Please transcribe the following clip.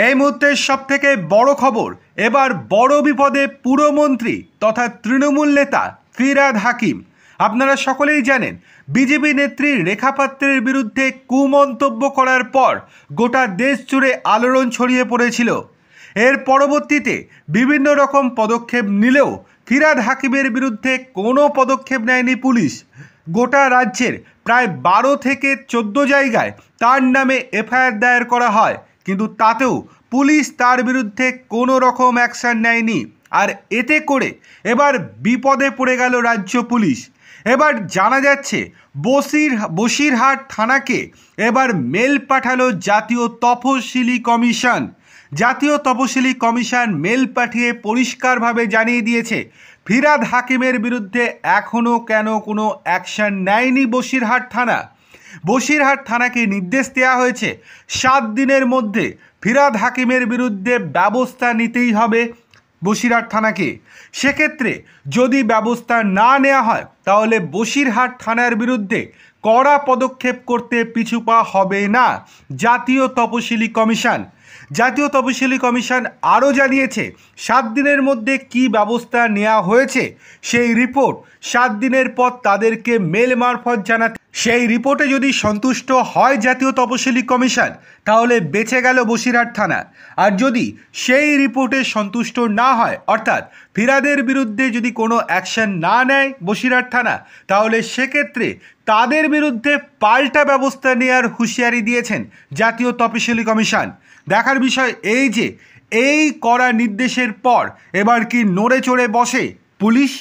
এই মুহূর্তের সবথেকে বড় খবর, এবার বড় বিপদে পুরমন্ত্রী তথা তৃণমূল নেতা ফিরহাদ হাকিম। আপনারা সকলেই জানেন, বিজেপি নেত্রী রেখা পাত্রের বিরুদ্ধে কুমন্তব্য করার পর গোটা দেশ জুড়ে আলোড়ন ছড়িয়ে পড়েছিল। এর পরবর্তীতে বিভিন্ন রকম পদক্ষেপ নিলেও ফিরহাদ হাকিমের বিরুদ্ধে কোনো পদক্ষেপ নেয়নি পুলিশ। গোটা রাজ্যের প্রায় 12 থেকে 14 জায়গায় তার নামে এফআইআর দায়ের করা হয়, কিন্তু তাতেও পুলিশ তার বিরুদ্ধে কোনো রকম অ্যাকশন নেয়নি। আর এতে করে এবার বিপদে পড়ে গেল রাজ্য পুলিশ। এবার জানা যাচ্ছে বসিরহাট থানাকে এবার মেল পাঠালো জাতীয় তফসিলি কমিশন। জাতীয় তফসিলি কমিশন মেল পাঠিয়ে পরিষ্কারভাবে জানিয়ে দিয়েছে, ফিরহাদ হাকিমের বিরুদ্ধে এখনও কেন কোনো অ্যাকশন নেয়নি বসিরহাট থানা। বসিরহাট থানাকে নির্দেশ দেওয়া হয়েছে 7 দিনের মধ্যে ফিরহাদ হাকিমের বিরুদ্ধে ব্যবস্থা নিতেই হবে বসিরহাট থানাকে। সেক্ষেত্রে যদি ব্যবস্থা না নেওয়া হয় তাহলে বসিরহাট থানার বিরুদ্ধে কড়া পদক্ষেপ করতে পিছু পা হবে না জাতীয় তফসিলি কমিশন। জাতীয় তফসিলি কমিশন আরও জানিয়েছে, 7 দিনের মধ্যে কি ব্যবস্থা নেওয়া হয়েছে সেই রিপোর্ট 7 দিনের পর তাদেরকে মেল মারফত জানাতে। সেই রিপোর্টে যদি সন্তুষ্ট হয় জাতীয় তফসিলি কমিশন তাহলে বেঁচে গেল বসিরহাট থানা। আর যদি সেই রিপোর্টে সন্তুষ্ট না হয়, অর্থাৎ ফিরহাদের বিরুদ্ধে যদি কোনো অ্যাকশন না নেয় বসিরহাট থানা, তাহলে সেক্ষেত্রে তাদের বিরুদ্ধে পাল্টা ব্যবস্থা নেওয়ার হুঁশিয়ারি দিয়েছেন জাতীয় তফসিলি কমিশন। দেখার বিষয় এই যে এই কড়া নির্দেশের পর এবার কি নড়ে চড়ে বসে পুলিশ।